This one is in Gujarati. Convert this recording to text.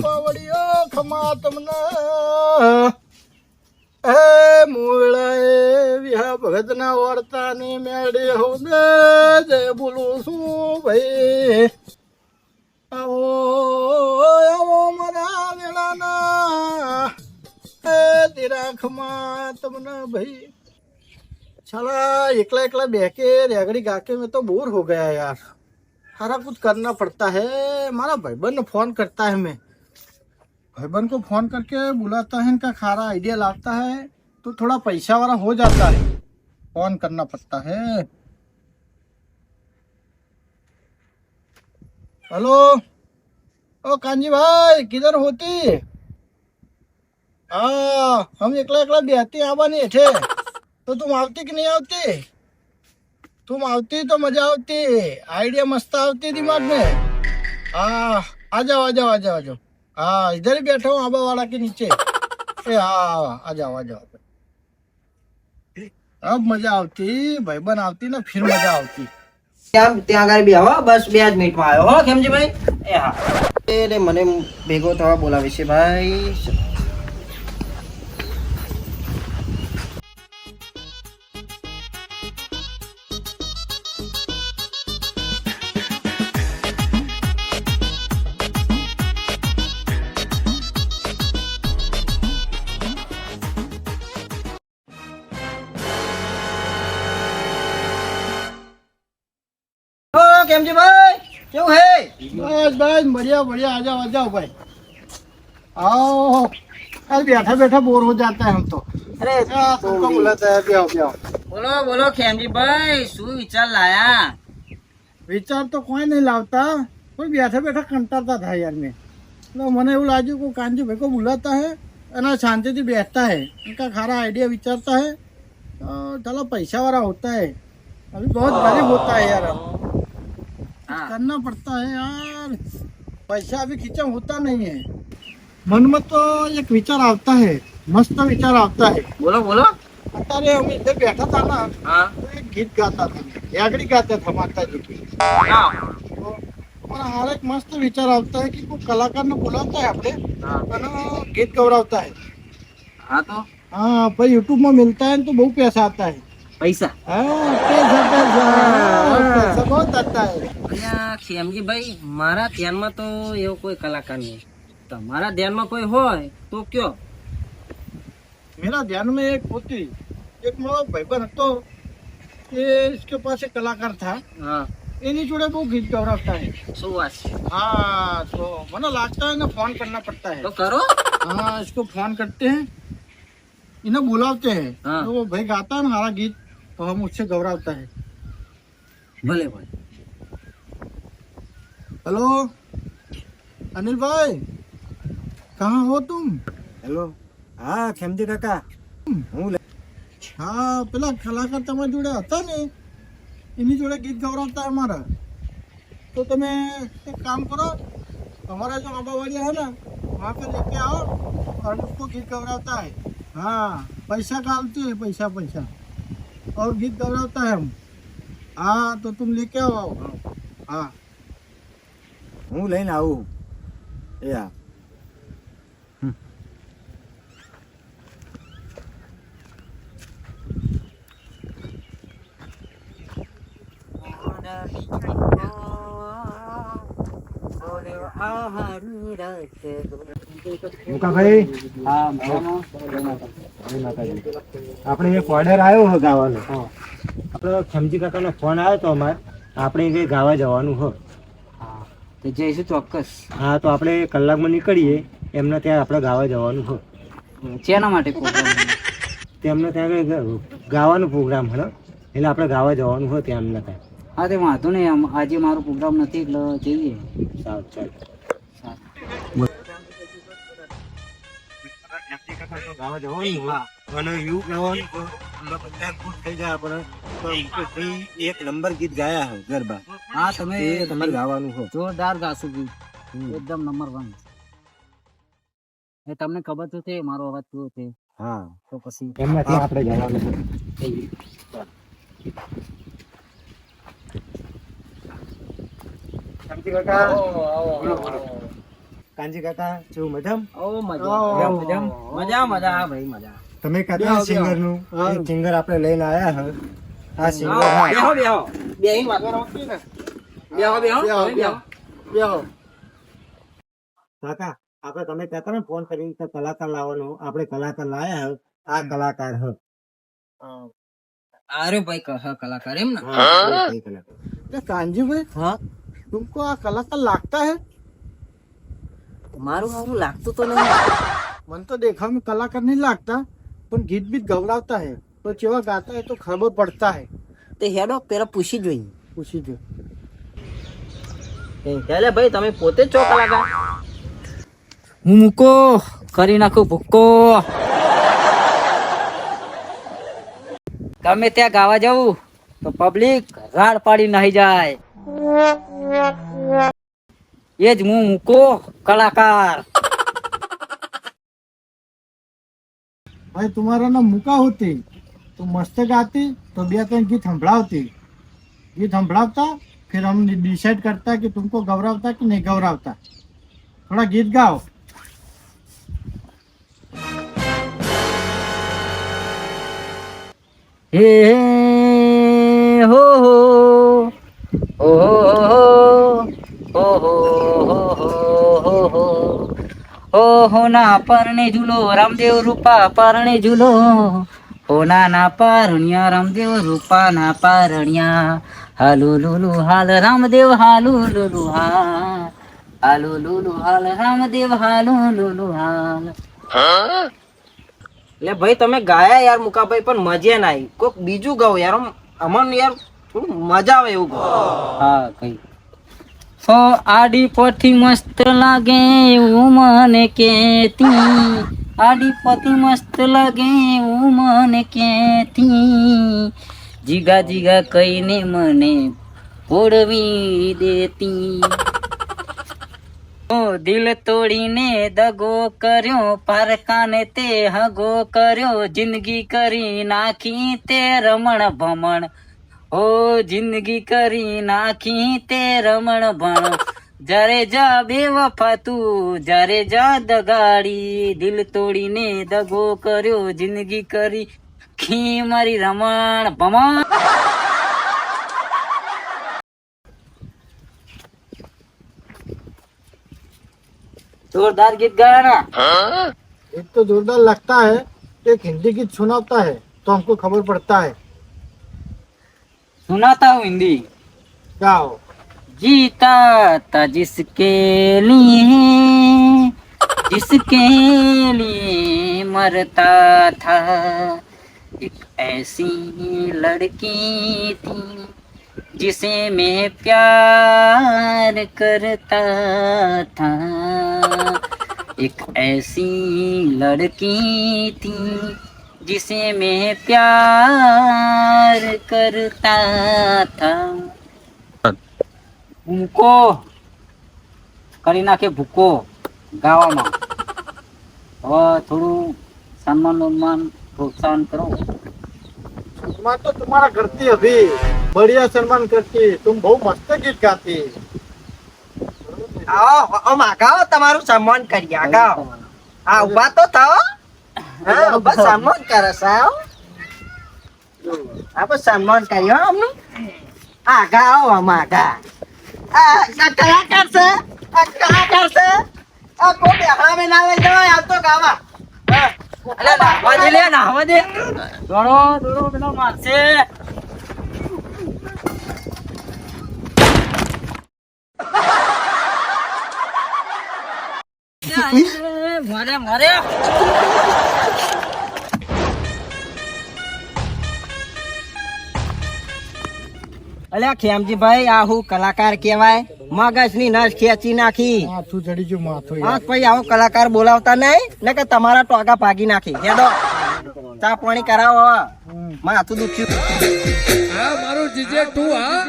પાવડિયો ખમા તમને એ મૂળાએ વિહા ભગતના વર્તાની મેળે હું જય બોલું છું ભાઈ. આવો આવો મારા વેળાના એ તિરાખમાં તમને ભાઈ. साला एकला एकला बहके रेगड़ी गाके में तो बोर हो गया यार. सारा कुछ करना पड़ता है. हमारा भाईबंद फोन करता है, मैं भाईबंद को फोन करके बुलाता है, इनका खारा आइडिया लाता है तो थोड़ा पैसा वाला हो जाता है. फोन करना पड़ता है. हेलो ओ कांजी भाई किधर होती? हाँ हम एकला एकला बहती आवानी थे तो तुम आवती कि नहीं आवती? तुम आवती तो मजा आवती, आइडिया मस्त आवती दिमाग में. हाँ आ जाओ आ जाओ आ जाओ आ जाओ. हाँ इधर ही बैठा हूँ आबा वाला के नीचे. हाँ आ जाओ आ जाओ. अब मजा आवती, भाईबंद आवती ना फिर मजा आवती. ત્યાં આગળ બી આવો બસ 2 જ મિનિટમાં આવ્યો હો ખેમજીભાઈ. એ હા એ મને ભેગો થવા બોલાવે છે ભાઈ. કેમજી ભાઈ કેવું હે? बस बस बढ़िया बढ़िया. आ जाओ भाई. आओ. अरे बैठा बैठा बोर हो जाता है हम तो. અરે तुमको बुलाता है. ब्याओ ब्याओ. બોલો બોલો ખેમજીભાઈ શું વિચાર લાયા? विचार तो कोई नहीं लाता, कोई बैठा बैठा कंटाता था यार. मैं तो मैंने એવું લાગ્યું को कांजी भाई को बुलाता है ना, शांति से बैठता है, इनका खारा आइडिया विचारता है तो चलो पैसा वाला होता है. अभी बहुत गरीब होता है यार. करना पड़ता है यार. पैसा अभी खींचा होता नहीं है. मन में तो एक विचार आता है, मस्त विचार आता है. બોલો બોલો. अरे हम इधर बैठा था ना હા तो एक गीत गाता था, यागड़ी गाता था माता जी की. હા तो हमारा हर एक मस्त विचार आता है कि कोई कलाकार ने बुलाता है अपने गीत गवरावता है. હા તો हाँ पर यूट्यूब में मिलता है तो बहुत पैसा आता है. પૈસા. हाँ, पैसा बहुत आता है. અહીંયા ખેમજીભાઈ મારા ધ્યાનમાં તો એવો કોઈ કલાકાર નહીં. તમારા ધ્યાનમાં કોઈ હોય તો કયો. मेरा ध्यान में एक होती, एक मेरा भाईबंद હતો ये इसके पास एक कलाकार था, હા इन्हीं जोड़े वो गीत गवरावता है. શું વાત છે? हाँ तो मना लगता है ना फोन करना पड़ता है. તો કરો. हाँ इसको फोन करते हैं, इन्हें बुलाते हैं. हाँ. तो वो भाई गाता है ना हमारा गीत तो हम उससे गवरावता है. ભલે ભલે. हेलो अनिल भाई कहाँ हो तुम? હેલો હા ખેમજી કાકા હું हाँ પેલા કલાકાર તમારી જોડે હતા ને એની જોડે ગીત ગવરાવતા है हमारा. तो તમે एक काम करो, हमारा जो आबावाड़ी है ना वहाँ पे लेके आओ और उसको गीत गवरावता है. हाँ पैसा डालते हैं, पैसा पैसा और गीत गवरावता है हम. हाँ तो तुम लेके आओ. हाँ હું લઈને આવું. એ હા મુકાભાઈ હા આપણે એક ઓર્ડર આવ્યો છે ગાવાનો. આપણો ખેમજી કાકાનો ફોન આવ્યો તો અમારે આપણે કઈ ગાવા જવાનું હોય. તો જઈશું ચોક્કસ. હા તો આપણે કલાકમાં નીકળીએ, એમને ત્યાં આપણે ગાવા જવાનું હોય. શેના માટે પ્રોગ્રામ? તેમને ત્યાં કઈ ગાવાનો પ્રોગ્રામ છે ને, એટલે આપણે ગાવા જવાનું હોય ત્યાં એમને ત્યાં. હા તે વાંધો નહીં, આજે મારો પ્રોગ્રામ નથી એટલે જઈએ. સારું ચાલ. ગાવા જવાનું હોય અને એવું ગાવાનું તો અમને બધા ખુશ થઈ જાય. આપણે તો ભાઈ એક નંબર ગીત ગાયા હોય ગરબા, હા તમે એ તમારે ગાવાનું હોય. જોરદાર ગાશો ગીત, એકદમ નંબર 1. એ તમને ખબર તો છે મારો અવાજ કેવો છે, હા તો પછી એમને ત્યાં આપણે જવાનું હોય. શાંતિ કાકા બોલો બોલો. કાંજી કાકા જેવું મજામ ઓ મજા, મજા મજા ભાઈ મજા. તમે બેહો, કહેતા સિંગર નું હા. એક સિંગર આપણે લઈને આયા હે આ સિંગર બેહો બેહો બેહીને વાતો કરો. બેહો બેહો બેહો, બેહો. બેહો. કાકા આપણે તમે કહેતા ને ફોન કરીને કે કલાકાર લાવવાનો આપણે કલાકાર લાયા હે આ કલાકાર હે અરે ભાઈ કલાકાર એમ ને. હા, એ કલાકાર. ये कांजी भाई હા तुमको आ कलाकार लगता है? મારું સારું લાગતું તો નહીં. मन तो देखा में कलाकार नहीं लगता पर गीत बीत गवरावता है तो चेवा गाता है तो खबर पड़ता है. તે હેડો પેલા પૂછી જોઈએ. पूछी जो એટલે ભાઈ તમે પોતે જ છો કલાકાર? હું મૂકો કરી નાખું ભૂક્કો. ગમે ત્યાં ગાવા જવું તો પબ્લિક રાડ પાડી નાહી જાય. એ જ હું મૂકો કલાકાર. भाई तुम्हारा ना मुका होती तो मस्त गाती तो बे तीन गीत संभळावती गीत संभळावता फिर हम डिसाइड करता कि तुमको गौरावता कि नहीं गौरावता. थोड़ा गीत गाओ. હે હો હો ઓ હો હો હો ના પરણે ઝૂલો રામદેવ રૂપા પરણે ઝૂલો હો ના પરણ્યા રામદેવ રૂપા ના પરણ્યા હાલુ લુલુ હાલ રામદેવ હાલુ લુલુ હાલ હાલુ લુલુ હાલ રામદેવ હાલુ લુલુ હાલ. એટલે ભાઈ તમે ગાયા યાર મુકાભાઈ પણ મજા ના આવી. કોક બીજું ગાઓ યાર અમને યાર થોડું મજા આવે એવું ગાઓ. હા કઈ સો આડી પોથી મસ્ત લાગે એવું મને કેતી આડી પોથી મસ્ત લાગે એવું મને કેતી જીગા જીગા કહીને મને ઓળવી દેતી. ઓ દિલ તોડીને દગો કર્યો પારકાને તે હગો કર્યો જિંદગી કરી નાખી તે રમણ ભમણ ઓ જિંદગી કરી નાખી તે રમણ ભણ જ્યારે જા બેવફા તું જ્યારે જા દગાડી દિલ તોડીને દગો કર્યો જિંદગી કરી ખી મારી રમણ ભમણ. जोरदार गीत गाया ना. एक तो जोरदार लगता है एक हिंदी गीत सुनाता है तो हमको खबर पड़ता है. सुनाता हूँ हिंदी. गाओ. जीता था जिसके लिए मरता था एक ऐसी लड़की थी जिसे मैं प्यार करता था एक ऐसी लड़की थी जिसे मैं प्यार करता था. ભૂકો કરી નાખે ભૂકો ગાવામાં. હવે થોડું સન્માન પ્રોત્સાહન કરો. सम्मान तो तुम्हारा करती अभी बढ़िया सम्मान करती तुम बहुत मस्त गीत गाती. આવો માગાઓ તમારું સન્માન કરી આગાઓ. આ ઉભા તો થાઓ. હા ઉભા સન્માન કરે સાવ. આપણે સન્માન કર્યો અમને. આગા આવો માગા. આ કલાકાર છે આ કલાકાર છે આ કોઈ બેહામે ના લઈ જવાય આવતો ગાવા. અલે નાહવા દે લે નાહવા દે. દોડો દોડો પેલો મારશે. મારે મારે અલ્યા ખેમજીભાઈ આ હું કલાકાર કહેવાય મગજની નસ ખેંચી નાખી. માથું ચડી ગયું માથું હા ભાઈ આવો કલાકાર બોલાવતા નહીં ને કે તમારા ટોગા ભાગી નાખી. હેડો ચા પાણી કરાવો. માથું દુખ્યું. હા મારું જીજે તું હા